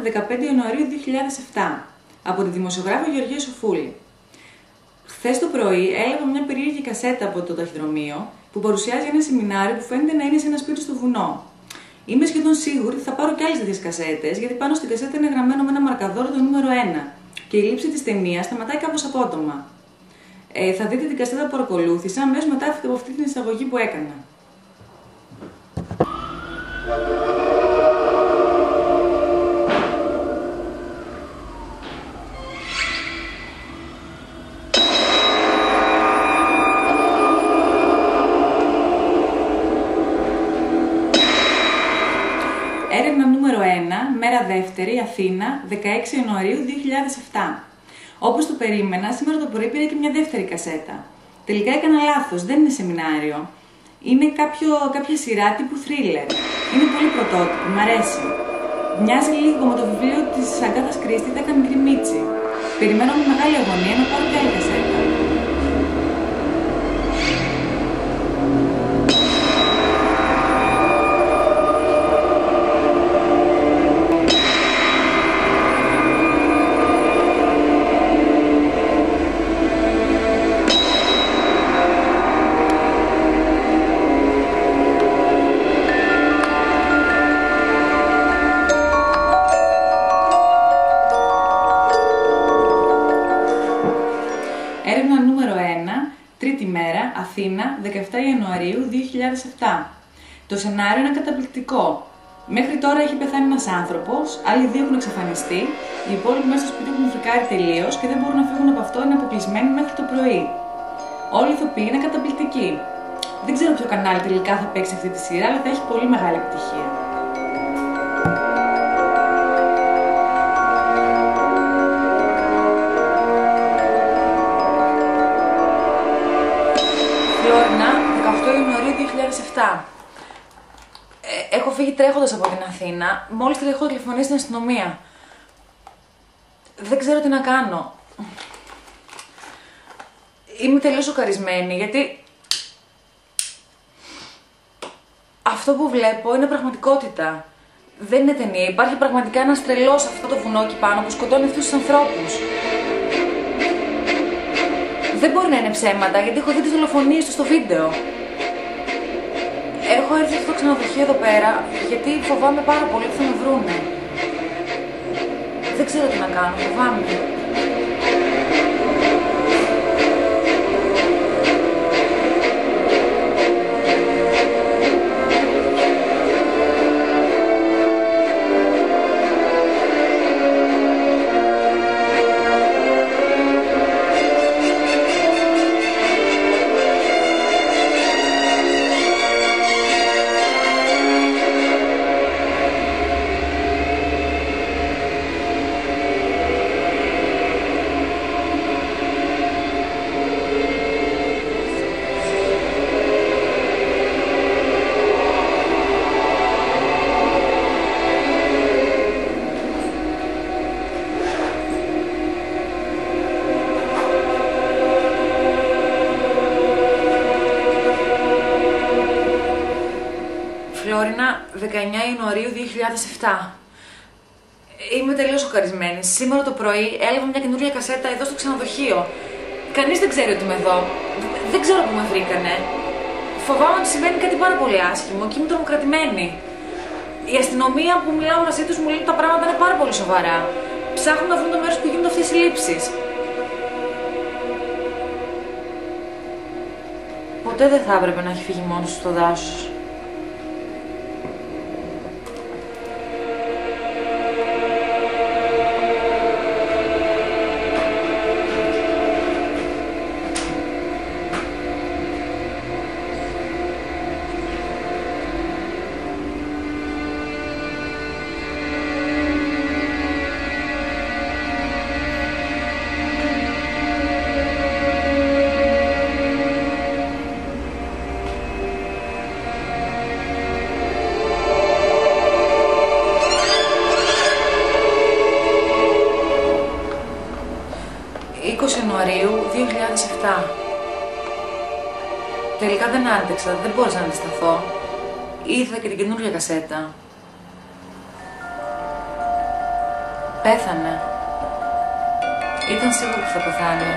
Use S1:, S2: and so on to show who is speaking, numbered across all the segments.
S1: 15 Ιανουαρίου 2007 από τη δημοσιογράφο Γεωργία Σοφούλη. Χθες το πρωί έλαβα μια περίεργη κασέτα από το ταχυδρομείο που παρουσιάζει ένα σεμινάριο που φαίνεται να είναι σε ένα σπίτι στο βουνό. Είμαι σχεδόν σίγουρη ότι θα πάρω κι άλλες τέτοιες κασέτες, γιατί πάνω στην κασέτα είναι γραμμένο με ένα μαρκαδόρο το νούμερο 1 και η λήψη της ταινίας σταματάει κάπως απότομα. Θα δείτε την κασέτα που παρακολούθησα αμέσως μετά από αυτή την εισαγωγή που έκανα. Έρευνα νούμερο 1, μέρα δεύτερη, Αθήνα, 16 Ιανουαρίου 2007. Όπως το περίμενα, σήμερα το πρωί πήρα και μια δεύτερη κασέτα. Τελικά έκανα λάθος, δεν είναι σεμινάριο. Είναι κάποια σειρά τύπου thriller. Είναι πολύ πρωτότυπη, μ' αρέσει. Μοιάζει λίγο με το βιβλίο της Αγκάθας Κρίστη, τα έκανε γκριμίτσι. Περιμένω με μεγάλη αγωνία να πάρω και άλλη κασέτα. Έρευνα νούμερο 1, τρίτη μέρα, Αθήνα, 17 Ιανουαρίου 2007. Το σενάριο είναι καταπληκτικό. Μέχρι τώρα έχει πεθάνει ένας άνθρωπος, άλλοι δύο έχουν εξαφανιστεί, οι υπόλοιποι μέσα στο σπίτι έχουν φρικάρει τελείως και δεν μπορούν να φύγουν από αυτό, είναι αποκλεισμένοι μέχρι το πρωί. Όλοι οι ηθοποιοί είναι καταπληκτικοί. Δεν ξέρω ποιο κανάλι τελικά θα παίξει αυτή τη σειρά, αλλά θα έχει πολύ μεγάλη επιτυχία. Φλόρινα, 18 Ιανουαρίου 2007. Έχω φύγει τρέχοντας από την Αθήνα, μόλις έχω τηλεφωνήσει στην αστυνομία. Δεν ξέρω τι να κάνω. Είμαι τελείως σοκαρισμένη, γιατί αυτό που βλέπω είναι πραγματικότητα. Δεν είναι ταινία. Υπάρχει πραγματικά ένας τρελός σε αυτό το βουνό εκεί πάνω που σκοτώνει αυτούς τους ανθρώπους. Δεν μπορεί να είναι ψέματα, γιατί έχω δει τις δολοφονίες του στο βίντεο. Έχω έρθει σε αυτό το ξενοδοχείο εδώ πέρα, γιατί φοβάμαι πάρα πολύ ότι θα με βρούνε. Δεν ξέρω τι να κάνω, φοβάμαι. Φλόρινα, 19 Ιανουαρίου 2007. Είμαι τελείως σοκαρισμένη. Σήμερα το πρωί έλαβα μια καινούργια κασέτα εδώ στο ξενοδοχείο. Κανείς δεν ξέρει ότι είμαι εδώ. Δεν ξέρω που με βρήκανε. Φοβάμαι ότι συμβαίνει κάτι πάρα πολύ άσχημο και είμαι τρομοκρατημένη. Η αστυνομία που μιλάω μαζί τους μου λέει ότι τα πράγματα είναι πάρα πολύ σοβαρά. Ψάχνουν να βρουν το μέρος που γίνονται αυτές οι λήψεις. Ποτέ δεν θα έπρεπε να έχει φύγει μόνος στο δάσος. Ιανουαρίου 2007. Τελικά δεν άντεξα, δεν μπόρεσα να αντισταθώ. Είδα και την καινούργια κασέτα. Πέθανε. Ήταν σίγουρο ότι θα πεθάνει.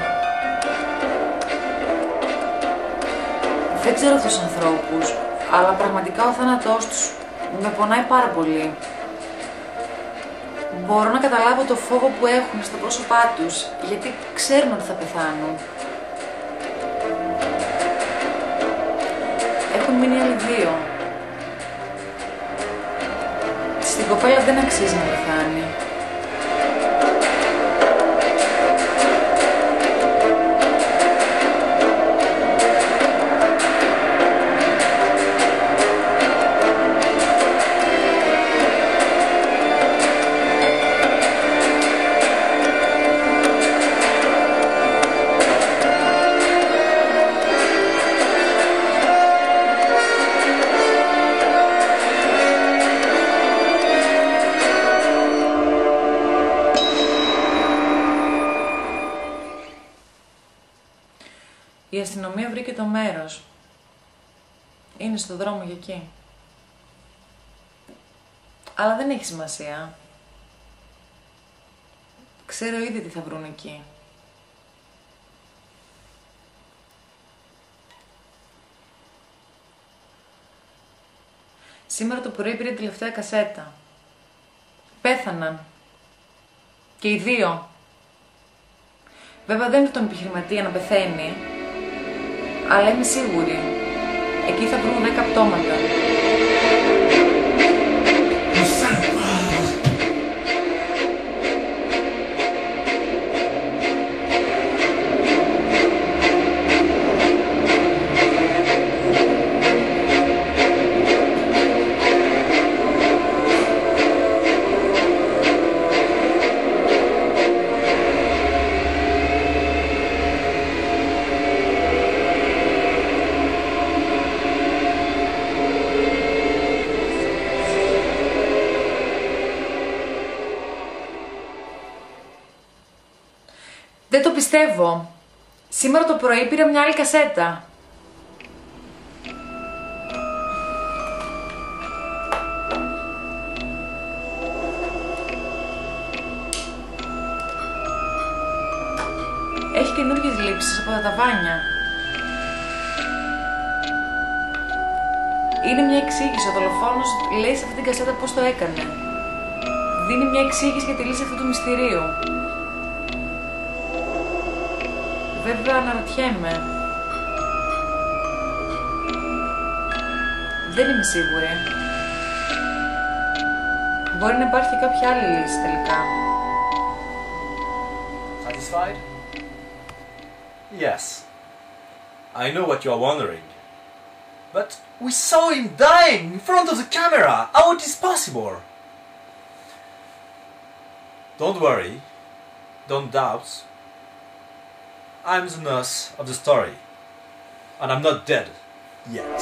S1: Δεν ξέρω αυτούς τους ανθρώπους, αλλά πραγματικά ο θάνατός τους με πονάει πάρα πολύ. Μπορώ να καταλάβω το φόβο που έχουν στα πρόσωπά τους, γιατί ξέρουν ότι θα πεθάνουν. Έχουν μείνει άλλοι δύο. Στην κοπέλα δεν αξίζει να πεθάνει. Η αστυνομία βρήκε το μέρος. Είναι στο δρόμο για εκεί. Αλλά δεν έχει σημασία. Ξέρω ήδη τι θα βρουν εκεί. Σήμερα το πρωί πήρε τελευταία κασέτα. Πέθαναν. Και οι δύο. Βέβαια δεν είναι τον επιχειρηματία να πεθαίνει. Αλλά είμαι σίγουρη. Εκεί θα βρουν 10 πτώματα. Δεν το πιστεύω. Σήμερα το πρωί πήρα μια άλλη κασέτα. Έχει καινούργιες λήψεις από τα ταβάνια. Είναι μια εξήγηση. Ο δολοφόνος λέει σε αυτή την κασέτα πώς το έκανε. Δίνει μια εξήγηση για τη λύση αυτού του μυστηρίου. Βέβαια αναρωτιέμαι. Δεν είμαι σίγουρη. Μπορεί να υπάρχει κάποια άλλη λύση τελικά.
S2: Satisfied? Yes. I know what you are wondering. But we saw him dying in front of the camera. How it is possible? Don't worry. Don't doubt. I'm the nurse of the story. And I'm not dead yet.